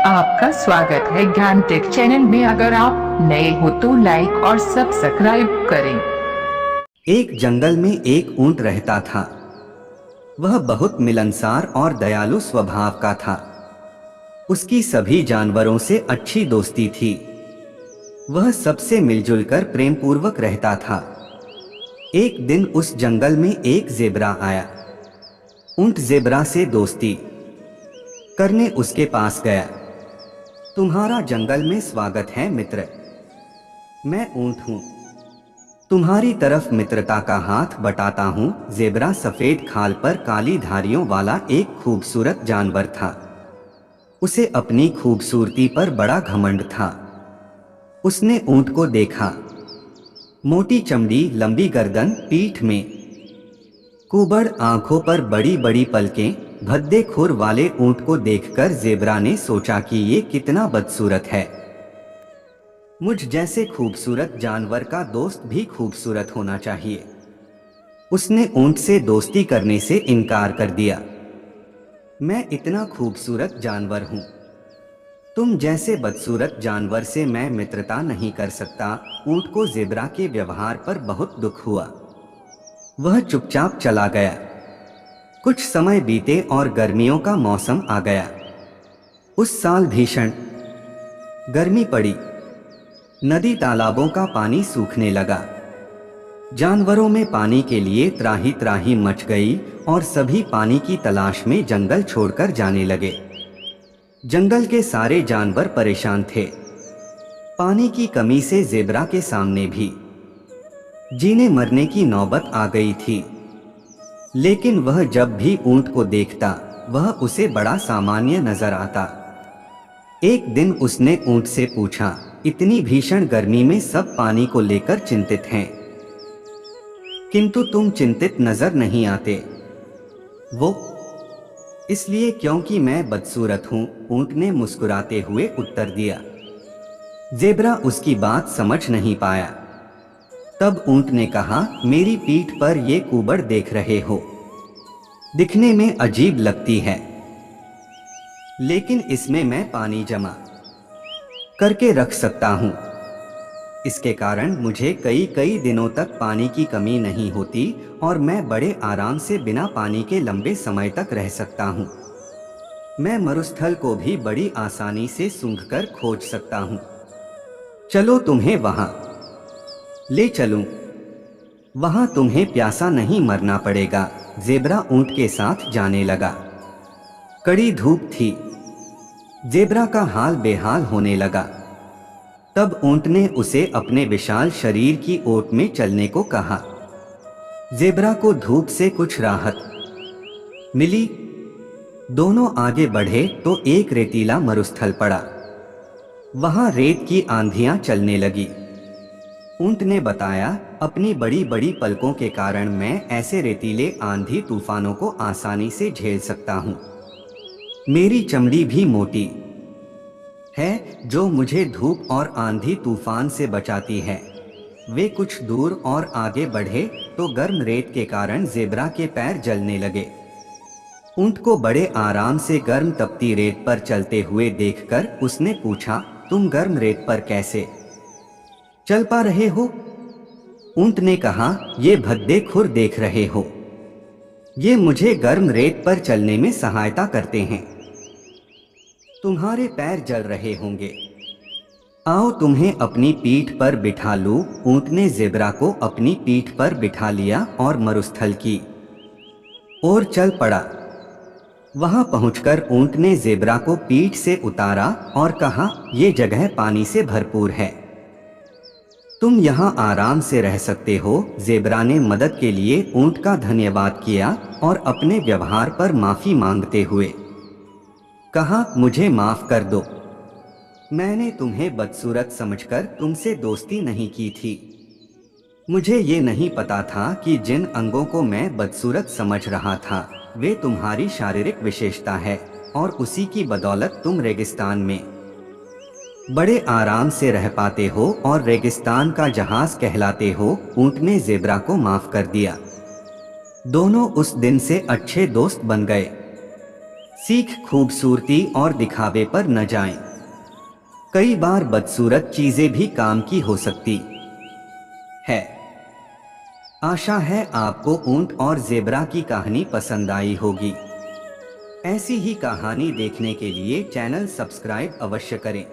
आपका स्वागत है ज्ञान टेक चैनल में। अगर आप नए हो तो लाइक और सब्सक्राइब करें। एक जंगल में एक ऊंट रहता था। वह बहुत मिलनसार और दयालु स्वभाव का था। उसकी सभी जानवरों से अच्छी दोस्ती थी। वह सबसे मिलजुल कर प्रेम पूर्वक रहता था। एक दिन उस जंगल में एक ज़ेबरा आया। ऊंट ज़ेबरा से दोस्ती करने उसके पास गया। तुम्हारा जंगल में स्वागत है मित्र। मैं ऊंट हूँ, तुम्हारी तरफ मित्रता का हाथ बटाता हूँ। ज़ेबरा सफेद खाल पर काली धारियों वाला एक खूबसूरत जानवर था। उसे अपनी खूबसूरती पर बड़ा घमंड था। उसने ऊंट को देखा। मोटी चमड़ी, लंबी गर्दन, पीठ में कुबड़, आंखों पर बड़ी बड़ी पलकें, भद्दे खुर वाले ऊंट को देखकर ज़ेबरा ने सोचा कि ये कितना बदसूरत है। मुझ जैसे खूबसूरत जानवर का दोस्त भी खूबसूरत होना चाहिए। उसने ऊंट से दोस्ती करने से इनकार कर दिया। मैं इतना खूबसूरत जानवर हूँ, तुम जैसे बदसूरत जानवर से मैं मित्रता नहीं कर सकता। ऊंट को ज़ेबरा के व्यवहार पर बहुत दुख हुआ। वह चुपचाप चला गया। कुछ समय बीते और गर्मियों का मौसम आ गया। उस साल भीषण गर्मी पड़ी। नदी तालाबों का पानी सूखने लगा। जानवरों में पानी के लिए त्राही त्राही मच गई और सभी पानी की तलाश में जंगल छोड़कर जाने लगे। जंगल के सारे जानवर परेशान थे। पानी की कमी से ज़ेबरा के सामने भी जीने मरने की नौबत आ गई थी। लेकिन वह जब भी ऊंट को देखता, वह उसे बड़ा सामान्य नजर आता। एक दिन उसने ऊंट से पूछा, इतनी भीषण गर्मी में सब पानी को लेकर चिंतित हैं, किंतु तुम चिंतित नजर नहीं आते। वो इसलिए क्योंकि मैं बदसूरत हूं, ऊंट ने मुस्कुराते हुए उत्तर दिया। ज़ेबरा उसकी बात समझ नहीं पाया। तब ऊंट ने कहा, मेरी पीठ पर ये कुबड़ देख रहे हो, दिखने में अजीब लगती है, लेकिन इसमें मैं पानी जमा करके रख सकता हूँ। इसके कारण मुझे कई कई दिनों तक पानी की कमी नहीं होती और मैं बड़े आराम से बिना पानी के लंबे समय तक रह सकता हूँ। मैं मरुस्थल को भी बड़ी आसानी से सूंघकर खोज सकता हूँ। चलो तुम्हें वहाँ ले चलूं, वहाँ तुम्हें प्यासा नहीं मरना पड़ेगा। ज़ेबरा ऊंट के साथ जाने लगा। कड़ी धूप थी। ज़ेबरा का हाल बेहाल होने लगा। तब ऊंट ने उसे अपने विशाल शरीर की ओट में चलने को कहा। ज़ेबरा को धूप से कुछ राहत मिली। दोनों आगे बढ़े तो एक रेतीला मरुस्थल पड़ा। वहां रेत की आंधियां चलने लगी। ऊंट ने बताया, अपनी बड़ी बड़ी पलकों के कारण मैं ऐसे रेतीले आंधी तूफानों को आसानी से झेल सकता हूँ। मेरी चमड़ी भी मोटी है, जो मुझे धूप और आंधी तूफान से बचाती है। वे कुछ दूर और आगे बढ़े तो गर्म रेत के कारण ज़ेबरा के पैर जलने लगे। ऊंट को बड़े आराम से गर्म तपती रेत पर चलते हुए देखकर उसने पूछा, तुम गर्म रेत पर कैसे चल पा रहे हो? ऊंट ने कहा, ये भद्दे खुर देख रहे हो, ये मुझे गर्म रेत पर चलने में सहायता करते हैं। तुम्हारे पैर जल रहे होंगे, आओ तुम्हें अपनी पीठ पर बिठा लूं। ऊंट ने ज़ेबरा को अपनी पीठ पर बिठा लिया और मरुस्थल की ओर चल पड़ा। वहां पहुंचकर ऊंट ने ज़ेबरा को पीठ से उतारा और कहा, ये जगह पानी से भरपूर है, तुम यहाँ आराम से रह सकते हो। ज़ेबरा ने मदद के लिए ऊंट का धन्यवाद किया और अपने व्यवहार पर माफ़ी मांगते हुए कहा, मुझे माफ़ कर दो, मैंने तुम्हें बदसूरत समझकर तुमसे दोस्ती नहीं की थी। मुझे ये नहीं पता था कि जिन अंगों को मैं बदसूरत समझ रहा था वे तुम्हारी शारीरिक विशेषता है और उसी की बदौलत तुम रेगिस्तान में बड़े आराम से रह पाते हो और रेगिस्तान का जहाज कहलाते हो। ऊंट ने ज़ेबरा को माफ कर दिया। दोनों उस दिन से अच्छे दोस्त बन गए। सीख खूबसूरती और दिखावे पर न जाएं। कई बार बदसूरत चीजें भी काम की हो सकती है। आशा है आपको ऊंट और ज़ेब्रा की कहानी पसंद आई होगी। ऐसी ही कहानी देखने के लिए चैनल सब्सक्राइब अवश्य करें।